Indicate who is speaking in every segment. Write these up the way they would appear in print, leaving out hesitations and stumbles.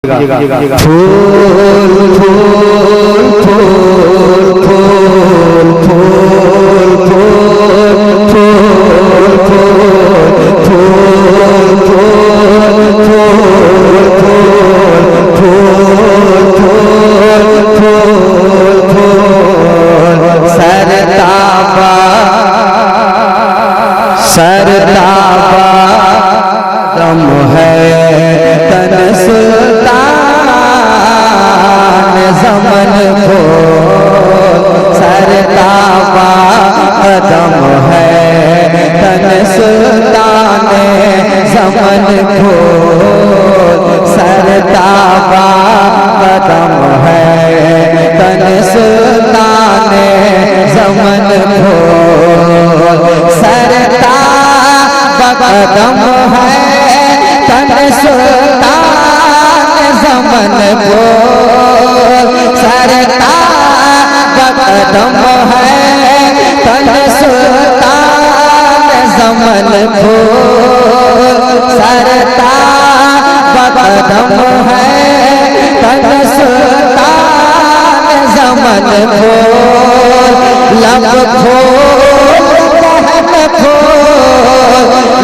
Speaker 1: फूल फूल फूल फूल फूल सरताबा दम है तन सुल्तान ज़मन को सरताबा दम है तन सुल्तान ज़मन को सरताबा दम है तन सुल्तान ज़मन को कदम है तन सुल्तान ज़मन को सरताब कदम है तन सुल्तान ज़मन को सरताब कदम है तन सुल्तान ज़मन को लब खोल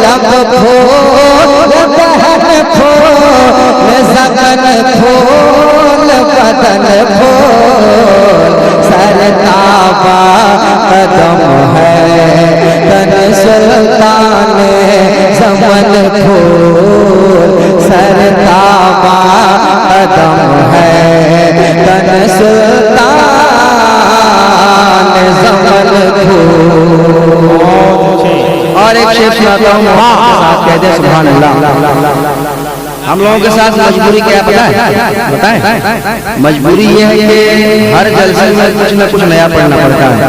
Speaker 1: लब खोल बहन खोल ज़मन खोल बदन खोल सरताबा कदम है तन सुल्तान ज़मन खोल सरताबा कदम है तन सुल्तान ज़मन खोल। और एक शेर सुनाता हूँ, कहते हैं सुभान अल्लाह। हम लोगों के साथ मजबूरी क्या पता है? बताएं। मजबूरी ये है कि हर जलसे में कुछ न कुछ नया पढ़ना पड़ता है।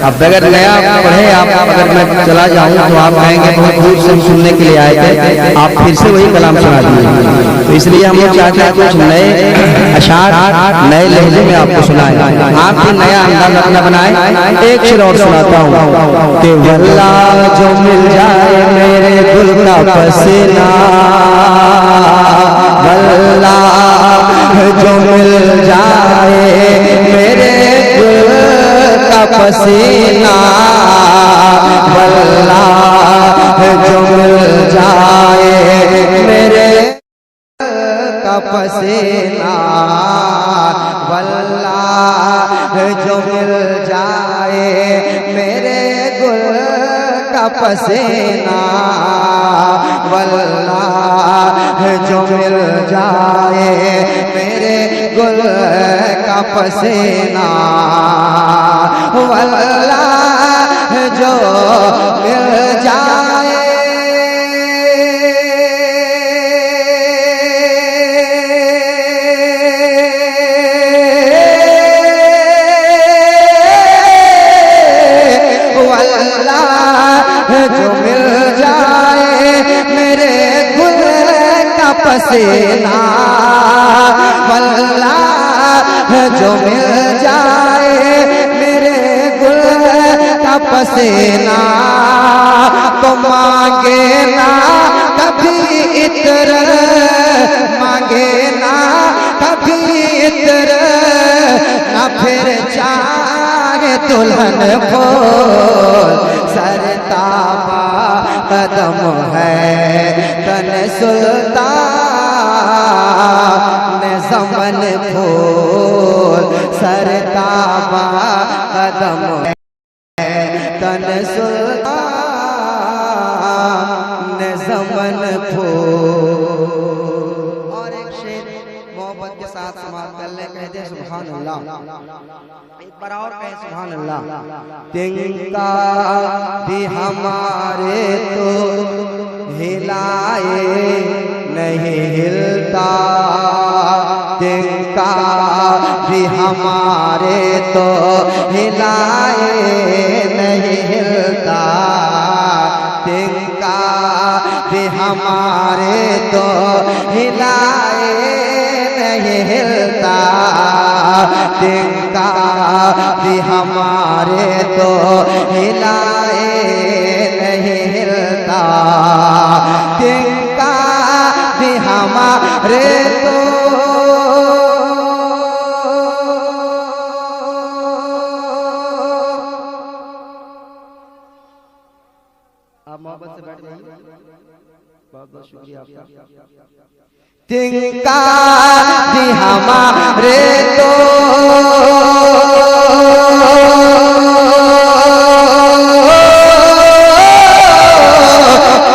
Speaker 1: अब बगैर नया पढ़े आप अगर मैं चला जाऊं तो आप कहेंगे बहुत दूर से सुनने के लिए आए थे, आप फिर से वही कलाम सुना दिए। तो इसलिए हम लोग चाहते हैं कुछ नए अशार नए लहजे में आपको सुनाए, आप भी नया अंदाज अपना बनाए। एक शेर और सुनाता हूँ कि वल्ला जो मिल जाए मेरे गुल का पसीना, वल्ला जो मिल जाए मेरे गुल का पसीना, वल्ला जो मिल जाए मेरे का पसीना, वल्ला जो मिल जाए मेरे गुल का पसीना, वल्ला जो मिल जाए मेरे गुल का पसीना, वल्ला जो मिल जाए पसीना, वल्ला जो मिल जाए मेरे गुल का पसीना, तो मांगे ना कभी इत्र, मांगे ना कभी इत्र, ना फिर चाहे दुल्हन फूल सरताबा कदम है तन सुल्तान ज़मन खोल सरताबा कदम है तन सुल्तान ज़मन खोल। और एक शेर मोहब्बत के साथ समाप्त कर ले, कहते हैं सुभान अल्लाह। एक बार और कहें सुभान अल्लाह। तिनका भी हमारे तो हिलाए नहीं हिलता, तिनका भी हमारे तो हिलाए नहीं हिलता, तिनका भी हमारे तो हिलाए नहीं हिलता, तिनका भी हमारे तो हिलाए नहीं हिलता, तिनका भी हमारे तो बहुत शुक्रिया आपका।
Speaker 2: तिनका दी हमारे तो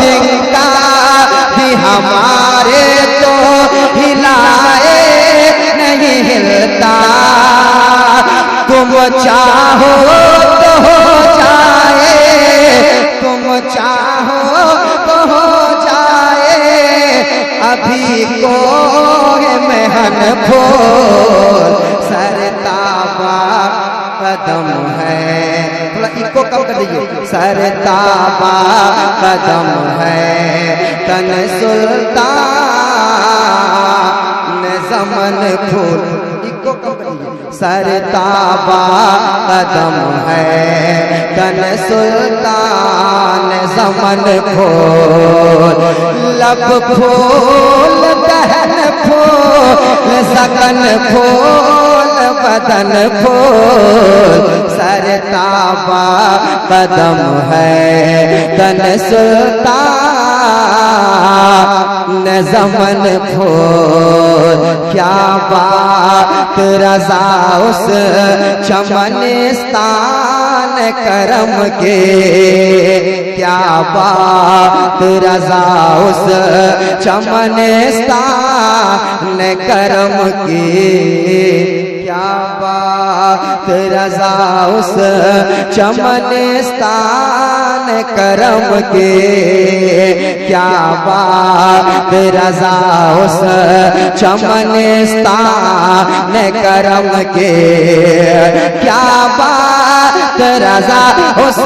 Speaker 2: तिनका दी हमारे तो हिलाए नहीं हिलता, तुम चाहो तो हो जाए, तुम चाहो तो हो जाए, अभी को मेहन फूल सरताबा कदम है, थोड़ा इको कम कर दीजिए, सरताबा कदम है, तन सुल्तान ज़मन फूल, इको कम कर दीजिए, सरताबा कदम है, तन सुल्तान ज़मन फूल, लब फूल दहन फूल सकन फूल बदन फूल, सरताबा कदम है, तन सुल्तान ज़मन फूल, क्या बात रज़ा उस चमनिस्तान करम के, क्या बात रज़ा उस चमनिस्तान करम की, क्या बात रज़ा उस चमनिस्तान करम के, क्या बात रज़ा उस चमनिस्तान करम के, क्या बात रज़ा उस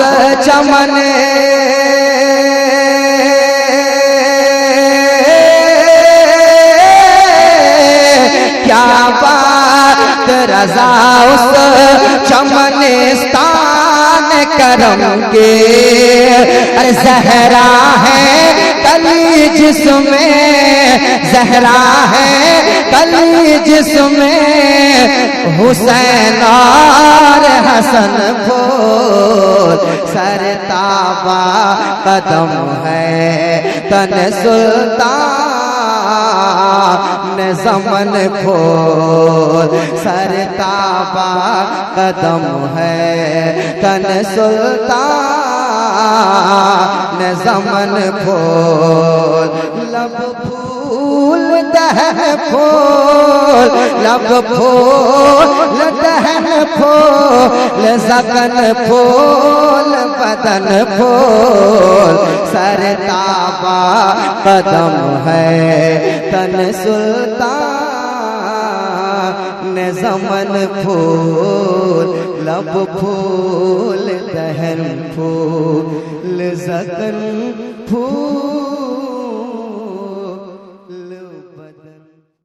Speaker 2: चमन, क्या बात रज़ा उस चमनिस्तान करम के, अरे ज़हरा है कली जिसमें, ज़हरा है कली जिसमें, हुसैन और हसन फूल, सरताबा कदम है, तन सुल्तान ज़मन फूल, सरताबा कदम है, तन सुल्तान ज़मन फूल, लब फूल दहन फूल, लब फूल दहन फूल सकन फूल बदन फूल, सरताबा कदम है, तन सुल्तान ज़मन फूल, लब फूल दहन फूल सकन फूल।